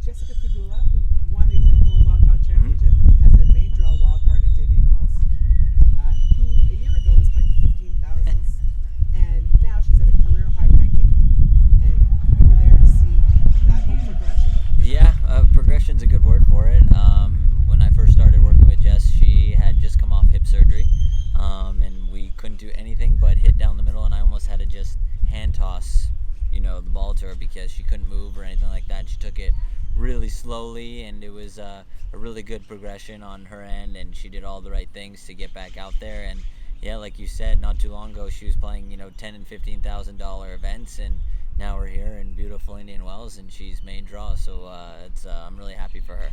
Jessica Pegula, who won the Oracle Wildcard Challenge and has a main draw wildcard at Indian Wells, who a year ago was playing 15,000s, and now she's at a career high ranking. And we were there to see that whole progression. Yeah, progression's a good word for it. When I first started working with Jess, she had just come off hip surgery, and we couldn't do anything but hit down the middle, and I almost had to just hand toss, the ball to her because she couldn't move or anything like that. She took it really slowly, and it was a really good progression on her end, and she did all the right things to get back out there. And yeah, like you said, not too long ago she was playing $10,000 and $15,000 events, and now we're here in beautiful Indian Wells, and she's main draw. So I'm really happy for her.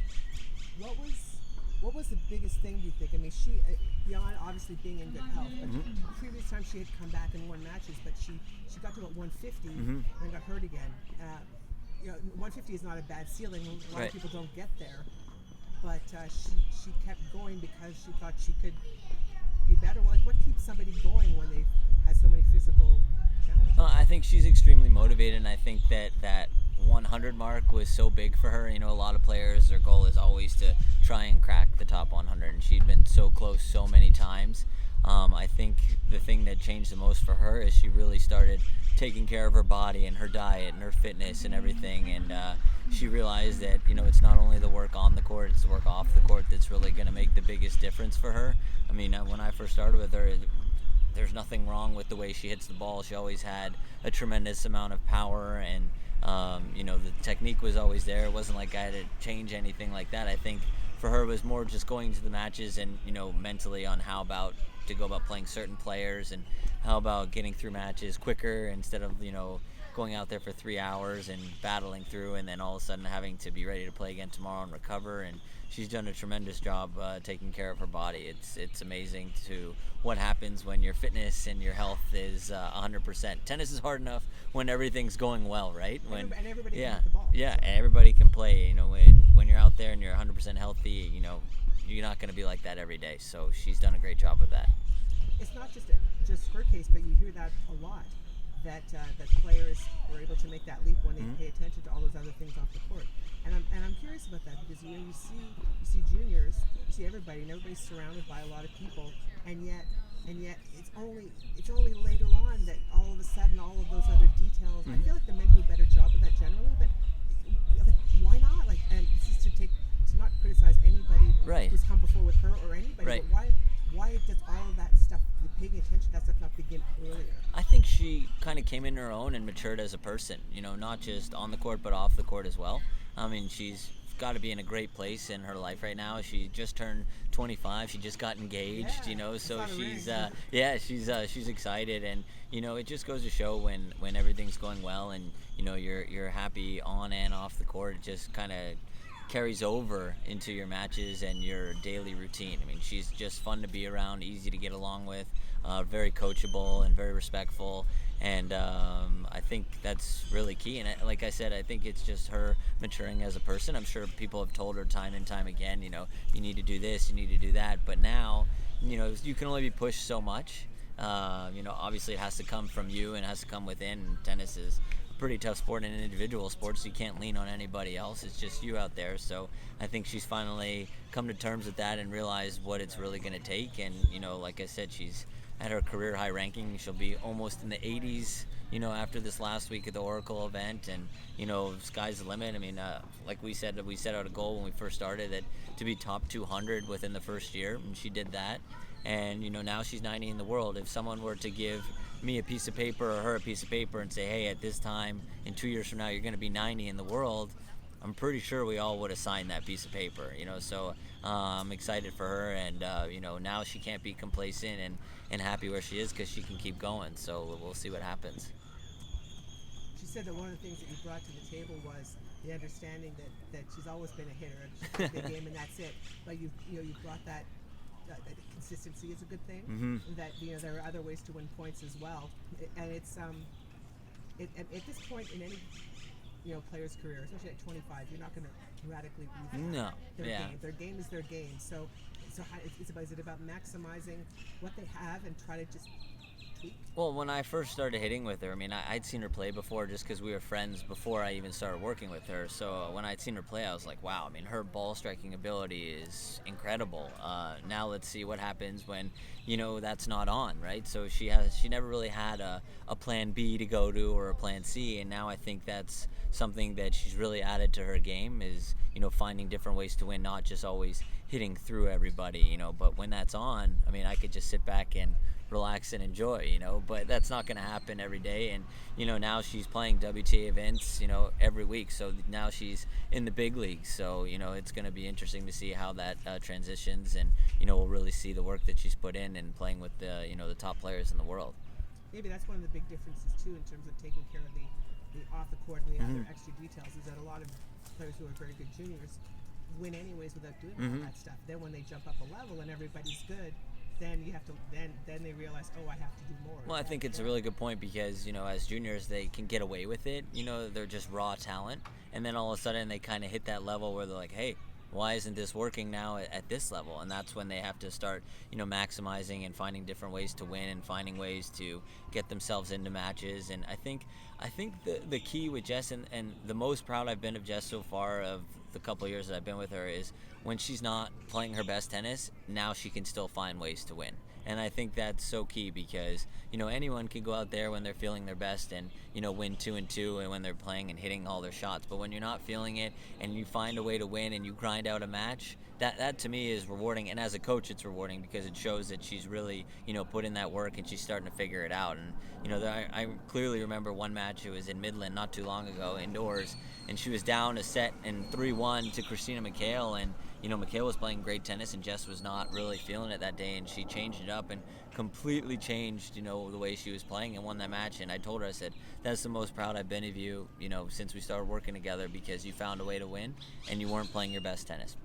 What was the biggest thing, do you think? I mean, she, beyond obviously being in good health, but the previous time she had come back and won matches, but she got to about 150 and got hurt again. 150 is not a bad ceiling. A lot of people don't get there, but she kept going because she thought she could be better. What keeps somebody going when they've had so many physical challenges? I think she's extremely motivated, and I think that 100 mark was so big for her. A lot of players, their goal is always to try and crack the top 100, and she'd been so close so many times. I think the thing that changed the most for her is she really started taking care of her body and her diet and her fitness and everything, and she realized that it's not only the work on the court, it's the work off the court that's really going to make the biggest difference for her. I mean, when I first started with her, there's nothing wrong with the way she hits the ball. She always had a tremendous amount of power, and the technique was always there. It wasn't like I had to change anything like that. I think for her it was more just going to the matches and mentally on how about to go about playing certain players and how about getting through matches quicker instead of going out there for 3 hours and battling through and then all of a sudden having to be ready to play again tomorrow and recover. And she's done a tremendous job taking care of her body. It's amazing to what happens when your fitness and your health is 100%. Tennis is hard enough when everything's going well, right? And everybody can hit the ball. Yeah, everybody can play. When you're out there and you're 100% healthy, you're not going to be like that every day. So she's done a great job with that. It's not just her case, but you hear that a lot. That players are able to make that leap when they pay attention to all those other things off the court, and I'm curious about that because you see juniors, you see everybody, and everybody's surrounded by a lot of people, and yet it's only later on that all of a sudden all of those other details. I feel like the men do a better job of that generally, but why not? And this is to not criticize anybody who's come before with her or anybody, but why does all of that stuff, paying attention to that stuff, not begin earlier? I think she kind of came in her own and matured as a person, not just on the court but off the court as well. I mean, she's got to be in a great place in her life right now. She just turned 25. She just got engaged, so she's excited, and it just goes to show when everything's going well and you're happy on and off the court, it just kind of carries over into your matches and your daily routine. I mean, she's just fun to be around, easy to get along with, very coachable and very respectful, and I think that's really key. And like I said, I think it's just her maturing as a person. I'm sure people have told her time and time again, you need to do this, you need to do that, but now, you can only be pushed so much. Obviously it has to come from you and it has to come within. Tennis is pretty tough sport and an individual sport, so you can't lean on anybody else. It's just you out there. So I think she's finally come to terms with that and realized what it's really going to take. And like I said, she's at her career high ranking. She'll be almost in the 80s after this last week at the Oracle event, and sky's the limit. I mean, like we set out a goal when we first started that to be top 200 within the first year, and she did that. And now she's 90 in the world. If someone were to give me a piece of paper or her a piece of paper and say, hey, at this time in 2 years from now you're going to be 90 in the world, I'm pretty sure we all would have signed that piece of paper. So I'm excited for her, and now she can't be complacent and happy where she is because she can keep going. So we'll see what happens. She said that one of the things that you brought to the table was the understanding that she's always been a hitter, she's a big game, and that's it. But you brought that consistency is a good thing. That there are other ways to win points as well, and it's at this point in any player's career, especially at 25, you're not going to radically revamp their game. Their game is their game. So is it about maximizing what they have and try to just tweak? Well, when I first started hitting with her, I mean, I'd seen her play before just because we were friends before I even started working with her. So when I'd seen her play, I was like, wow, I mean, her ball striking ability is incredible. Now let's see what happens when, that's not on, right? So she never really had a plan B to go to or a plan C. And now I think that's something that she's really added to her game is, finding different ways to win, not just always hitting through everybody, but when that's on, I mean, I could just sit back and relax and enjoy, but that's not going to happen every day. And now she's playing WTA events every week, so now she's in the big leagues, so it's going to be interesting to see how that transitions, and we'll really see the work that she's put in and playing with the the top players in the world. Maybe that's one of the big differences too in terms of taking care of the off the court and the other extra details, is that a lot of players who are very good juniors win anyways without doing all that stuff. Then when they jump up a level and everybody's good, then you have to then they realize, oh, I have to do more. Well, I think it's a really good point because as juniors they can get away with it. They're just raw talent, and then all of a sudden they kind of hit that level where they're like, hey, why isn't this working now at this level? And that's when they have to start maximizing and finding different ways to win and finding ways to get themselves into matches. And I think the key with Jess, and the most proud I've been of Jess so far of the couple of years that I've been with her, is when she's not playing her best tennis, now she can still find ways to win. And I think that's so key because anyone can go out there when they're feeling their best and win 2-2, and when they're playing and hitting all their shots. But when you're not feeling it and you find a way to win and you grind out a match, that to me is rewarding. And as a coach, it's rewarding because it shows that she's really put in that work and she's starting to figure it out. And I clearly remember one match. It was in Midland not too long ago, indoors, and she was down a set in 3-1 to Christina McHale, and McHale was playing great tennis and Jess was not really feeling it that day, and she changed it up and completely changed the way she was playing and won that match. And I told her, I said, that's the most proud I've been of you since we started working together, because you found a way to win and you weren't playing your best tennis.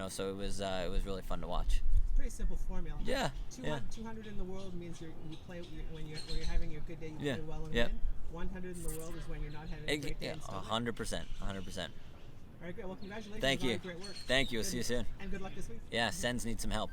So it was really fun to watch. Pretty simple formula. Yeah. 200 in the world means you play when you're having your good day, you play well and win. 100 in the world is when you're not having a great day. 100%. All right, great. Well, congratulations. Thank you. Great work. Thank you. We'll see you soon. And good luck this week. Yeah, Sens need some help.